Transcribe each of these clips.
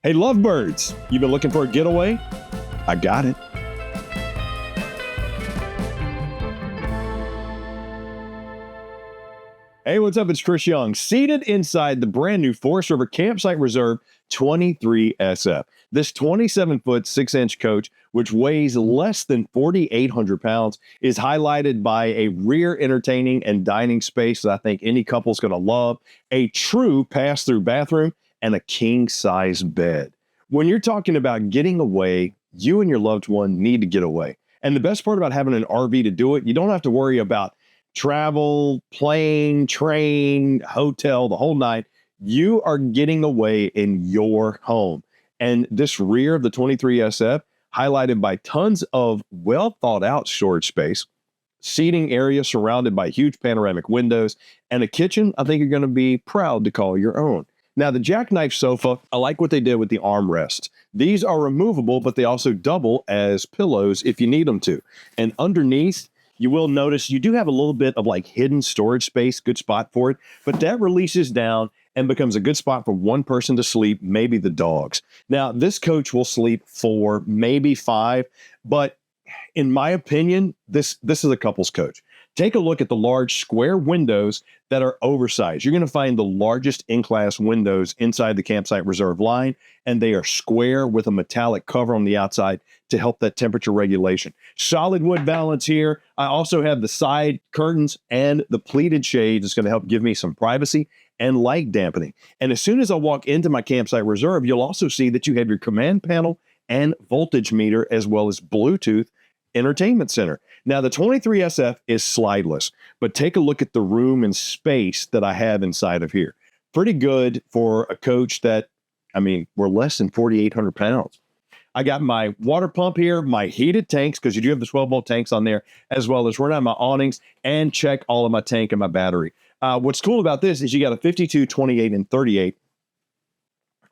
Hey, lovebirds, you been looking for a getaway? I got it. Hey, what's up? It's Chris Young, seated inside the brand new Forest River Campsite Reserve 23SF. This 27-foot, 6-inch coach, which weighs less than 4,800 pounds, is highlighted by a rear entertaining and dining space that I think any couple's going to love, a true pass-through bathroom, and a king-size bed. When you're talking about getting away, you and your loved one need to get away. And the best part about having an RV to do it, you don't have to worry about travel, plane, train, hotel, the whole night. You are getting away in your home. And this rear of the 23SF, highlighted by tons of well thought out storage space, seating area surrounded by huge panoramic windows, and a kitchen I think you're going to be proud to call your own. Now, the jackknife sofa, I like what they did with the armrests. These are removable, but they also double as pillows if you need them to. And underneath, you will notice you do have a little bit of like hidden storage space, good spot for it, but that releases down and becomes a good spot for one person to sleep, maybe the dogs. Now, this coach will sleep 4, maybe 5, but in my opinion, this is a couple's coach. Take a look at the large square windows that are oversized. You're going to find the largest in-class windows inside the Campsite Reserve line, and they are square with a metallic cover on the outside to help that temperature regulation. Solid wood balance here. I also have the side curtains and the pleated shades. It's going to help give me some privacy and light dampening. And as soon as I walk into my Campsite Reserve, you'll also see that you have your command panel and voltage meter, as well as Bluetooth entertainment center. Now, the 23SF is slideless, but take a look at the room and space that I have inside of here. Pretty good for a coach that, I mean, we're less than 4,800 pounds. I got my water pump here, my heated tanks, because you do have the 12-volt tanks on there, as well as run out my awnings and check all of my tank and my battery. What's cool about this is you got a 52, 28, and 38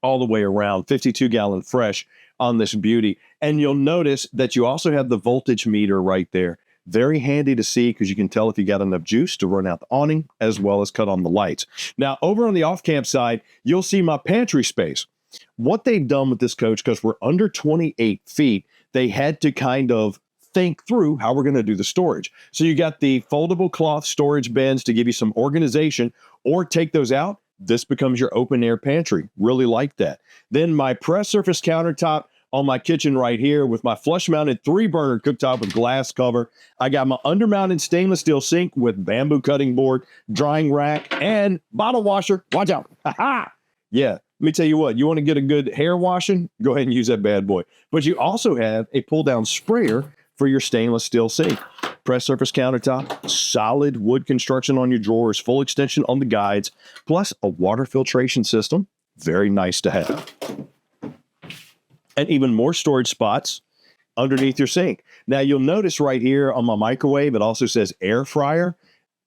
all the way around, 52-gallon fresh on this beauty. And you'll notice that you also have the voltage meter right there. Very handy to see because you can tell if you got enough juice to run out the awning as well as cut on the lights. Now, over on the off-camp side, you'll see my pantry space. What they've done with this coach, because we're under 28 feet, they had to kind of think through how we're going to do the storage. So you got the foldable cloth storage bins to give you some organization, or take those out. This becomes your open air pantry. Really like that. Then my press surface countertop on my kitchen right here with my flush mounted 3-burner cooktop with glass cover. I got my undermounted stainless steel sink with bamboo cutting board, drying rack, and bottle washer. Watch out. Ha-ha! Yeah, let me tell you what, you want to get a good hair washing? Go ahead and use that bad boy. But you also have a pull down sprayer for your stainless steel sink. Press surface countertop, solid wood construction on your drawers, full extension on the guides, plus a water filtration system. Very nice to have. And even more storage spots underneath your sink. Now, you'll notice right here on my microwave, it also says air fryer.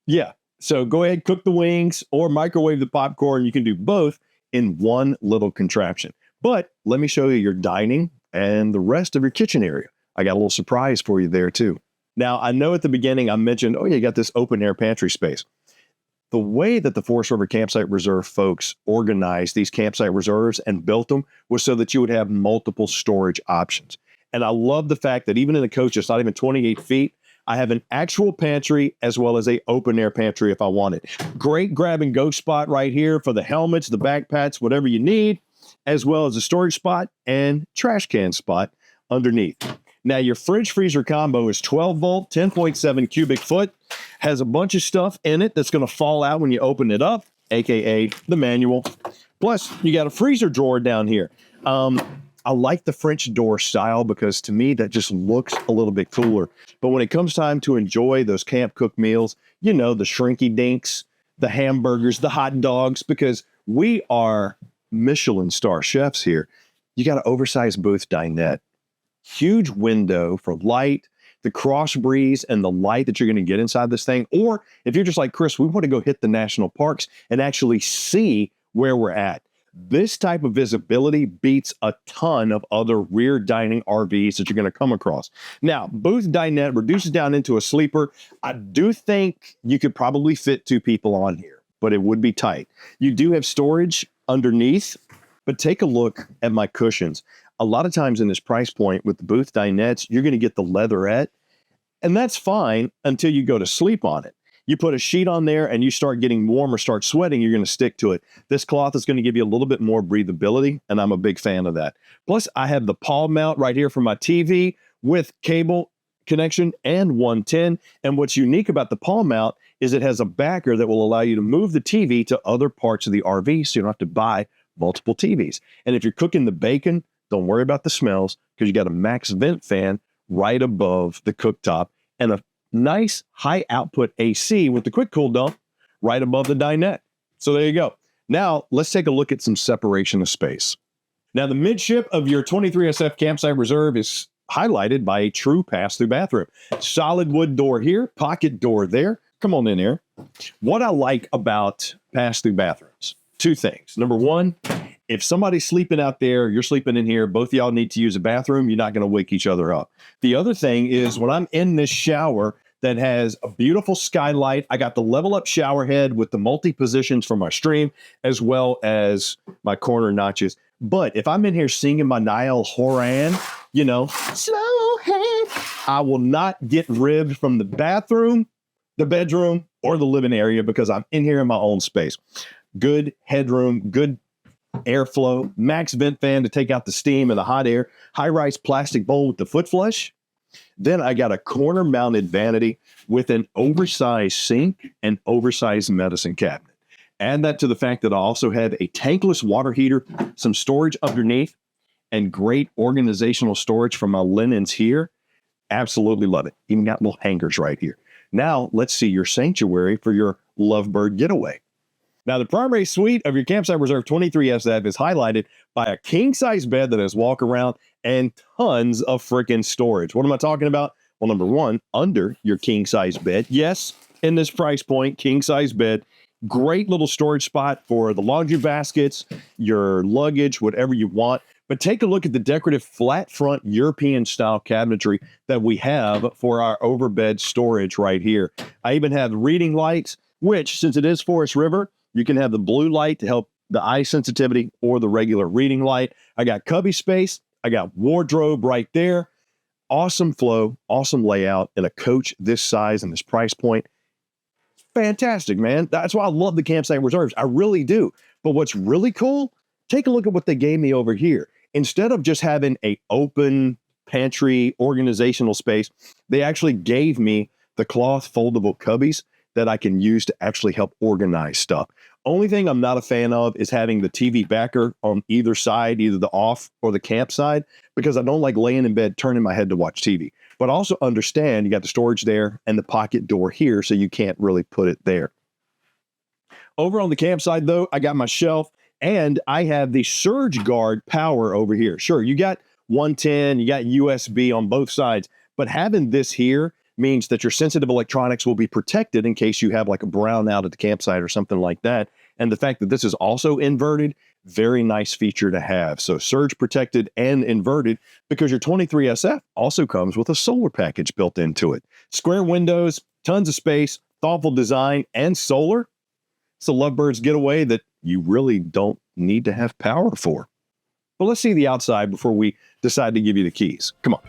Yeah, so go ahead, cook the wings or microwave the popcorn. You can do both in one little contraption. But let me show you your dining and the rest of your kitchen area. I got a little surprise for you there too. Now, I know at the beginning I mentioned, oh, you got this open air pantry space. The way that the Forest River Campsite Reserve folks organized these campsite reserves and built them was so that you would have multiple storage options. And I love the fact that even in a coach that's not even 28 feet, I have an actual pantry as well as a open air pantry if I want it. Great grab and go spot right here for the helmets, the backpacks, whatever you need, as well as a storage spot and trash can spot underneath. Now, your fridge freezer combo is 12 volt, 10.7 cubic foot, has a bunch of stuff in it that's going to fall out when you open it up, aka the manual. Plus, you got a freezer drawer down here. I like the French door style because to me that just looks a little bit cooler. But when it comes time to enjoy those camp cooked meals, you know, the shrinky dinks, the hamburgers, the hot dogs, because we are Michelin star chefs here. You got an oversized booth dinette. Huge window for light, the cross breeze, and the light that you're going to get inside this thing. Or if you're just like Chris, we want to go hit the national parks and actually see where we're at. This type of visibility beats a ton of other rear dining RVs that you're going to come across. Now, booth dinette reduces down into a sleeper. I do think you could probably fit 2 people on here, but it would be tight. You do have storage underneath, But take a look at my cushions. A lot of times in this price point with the Booth Dinettes, you're going to get the leatherette, and that's fine until you go to sleep on it. You put a sheet on there and you start getting warm or start sweating, you're going to stick to it. This cloth is going to give you a little bit more breathability, and I'm a big fan of that. Plus, I have the palm mount right here for my TV with cable connection and 110. And what's unique about the palm mount is it has a backer that will allow you to move the TV to other parts of the RV so you don't have to buy multiple TVs. And if you're cooking the bacon, don't worry about the smells because you got a max vent fan right above the cooktop and a nice high output AC with the quick cool dump right above the dinette. So there you go. Now let's take a look at some separation of space. Now the midship of your 23SF campsite reserve is highlighted by a true pass-through bathroom. Solid wood door here, pocket door there. Come on in here. What I like about pass-through bathrooms, two things. Number one, if somebody's sleeping out there, you're sleeping in here, both of y'all need to use a bathroom, you're not going to wake each other up. The other thing is when I'm in this shower that has a beautiful skylight, I got the level up shower head with the multi-positions for my stream, as well as my corner notches. But if I'm in here singing my Niall Horan, you know, slow hand, I will not get ribbed from the bathroom, the bedroom, or the living area because I'm in here in my own space. Good headroom, good airflow, max vent fan to take out the steam and the hot air, high-rise plastic bowl with the foot flush. Then I got a corner mounted vanity with an oversized sink and oversized medicine cabinet. Add that to the fact that I also have a tankless water heater, some storage underneath, and great organizational storage for my linens here. Absolutely love it. Even got little hangers right here. Now let's see your sanctuary for your Lovebird getaway. Now the primary suite of your Campsite Reserve 23SF is highlighted by a king-size bed that has walk around and tons of freaking storage. What am I talking about? Well, number one, under your king-size bed. Yes, in this price point, king-size bed. Great little storage spot for the laundry baskets, your luggage, whatever you want. But take a look at the decorative flat front European style cabinetry that we have for our overbed storage right here. I even have reading lights, which since it is Forest River, you can have the blue light to help the eye sensitivity or the regular reading light. I got cubby space. I got wardrobe right there. Awesome flow, awesome layout, and a coach this size and this price point. Fantastic, man. That's why I love the Campsite Reserves. I really do. But what's really cool, take a look at what they gave me over here. Instead of just having a open pantry organizational space, they actually gave me the cloth foldable cubbies that I can use to actually help organize stuff. Only thing I'm not a fan of is having the TV backer on either side, either the off or the camp side, because I don't like laying in bed, turning my head to watch TV. But also understand you got the storage there and the pocket door here, so you can't really put it there. Over on the campsite though, I got my shelf and I have the Surge Guard power over here. Sure, you got 110, you got USB on both sides, but having this here means that your sensitive electronics will be protected in case you have like a brownout at the campsite or something like that. And the fact that this is also inverted, very nice feature to have. So surge protected and inverted because your 23SF also comes with a solar package built into it. Square windows, tons of space, thoughtful design, and solar. It's a Lovebirds getaway that you really don't need to have power for. But let's see the outside before we decide to give you the keys. Come on.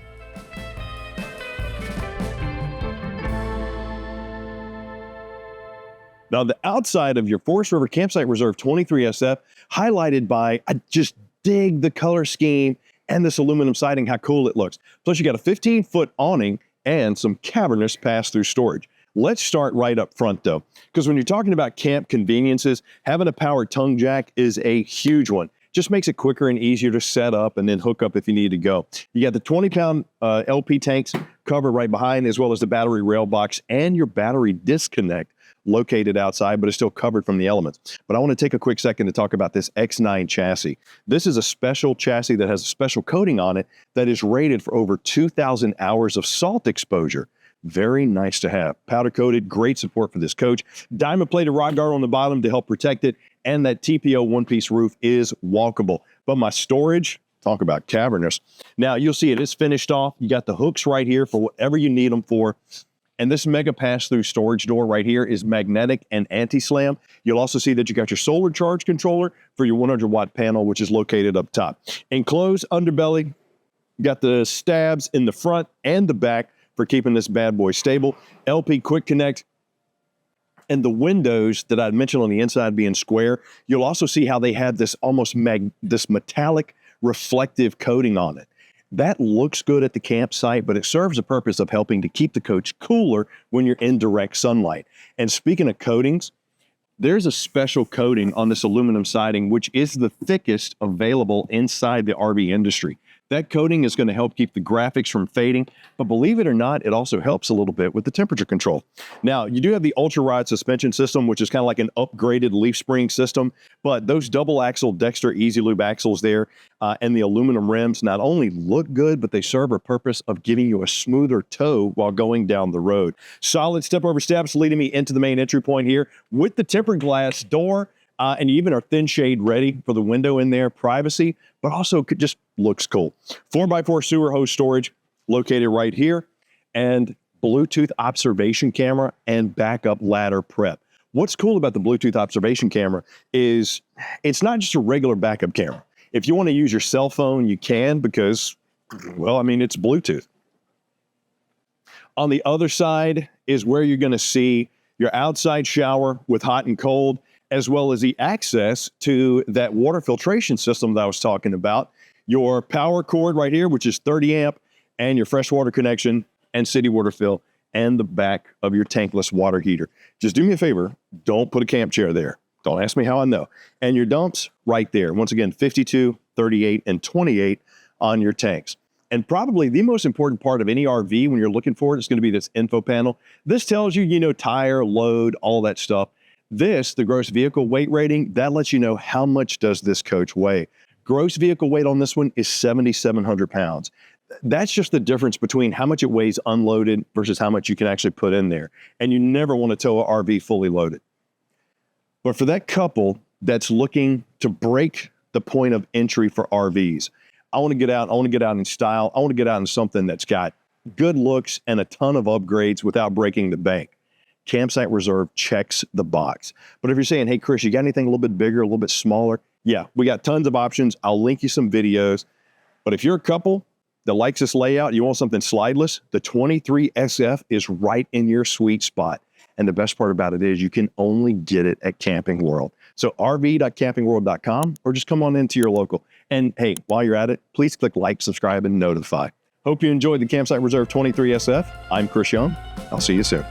Now, the outside of your Forest River Campsite Reserve 23SF, highlighted by, I just dig the color scheme and this aluminum siding, how cool it looks. Plus, you got a 15-foot awning and some cavernous pass-through storage. Let's start right up front, though, because when you're talking about camp conveniences, having a powered tongue jack is a huge one. Just makes it quicker and easier to set up and then hook up if you need to go. You got the 20-pound LP tanks covered right behind, as well as the battery rail box and your battery disconnect located outside, but it's still covered from the elements. But I want to take a quick second to talk about this X9 chassis. This is a special chassis that has a special coating on it that is rated for over 2,000 hours of salt exposure. Very nice to have. Powder coated, great support for this coach. Diamond plated rod guard on the bottom to help protect it. And that TPO one-piece roof is walkable. But my storage, talk about cavernous. Now you'll see it is finished off. You got the hooks right here for whatever you need them for. And this mega pass-through storage door right here is magnetic and anti-slam. You'll also see that you got your solar charge controller for your 100-watt panel, which is located up top. Enclosed underbelly, you got the stabs in the front and the back for keeping this bad boy stable. LP Quick Connect. And the windows that I mentioned on the inside being square, you'll also see how they have this almost this metallic reflective coating on it. That looks good at the campsite, but it serves the purpose of helping to keep the coach cooler when you're in direct sunlight. And speaking of coatings, there's a special coating on this aluminum siding, which is the thickest available inside the RV industry. That coating is going to help keep the graphics from fading, but believe it or not, it also helps a little bit with the temperature control. Now, you do have the Ultra Ride suspension system, which is kind of like an upgraded leaf spring system, but those double axle Dexter Easy Lube axles there and the aluminum rims not only look good, but they serve a purpose of giving you a smoother tow while going down the road. Solid step-over steps leading me into the main entry point here with the tempered glass door. And you even are thin shade ready for the window in there, privacy, but also just looks cool. 4x4 sewer hose storage located right here, and Bluetooth observation camera and backup ladder prep. What's cool about the Bluetooth observation camera is it's not just a regular backup camera. If you want to use your cell phone, you can because, well, I mean, it's Bluetooth. On the other side is where you're going to see your outside shower with hot and cold, as well as the access to that water filtration system that I was talking about, your power cord right here, which is 30 amp, and your freshwater connection and city water fill, and the back of your tankless water heater. Just do me a favor, don't put a camp chair there. Don't ask me how I know. And your dumps right there. Once again, 52, 38, and 28 on your tanks. And probably the most important part of any RV when you're looking for it is going to be this info panel. This tells you, tire, load, all that stuff. This, the gross vehicle weight rating, that lets you know how much does this coach weigh. Gross vehicle weight on this one is 7,700 pounds. That's just the difference between how much it weighs unloaded versus how much you can actually put in there. And you never want to tow an RV fully loaded. But for that couple that's looking to break the point of entry for RVs, I want to get out in style. I want to get out in something that's got good looks and a ton of upgrades without breaking the bank. Campsite Reserve checks the box. But if you're saying, hey, Chris, you got anything a little bit bigger, a little bit smaller? Yeah, we got tons of options. I'll link you some videos. But if you're a couple that likes this layout, you want something slideless, the 23SF is right in your sweet spot. And the best part about it is you can only get it at Camping World. So rv.campingworld.com, or just come on into your local. And hey, while you're at it, please click like, subscribe, and notify. Hope you enjoyed the Campsite Reserve 23SF. I'm Chris Young. I'll see you soon.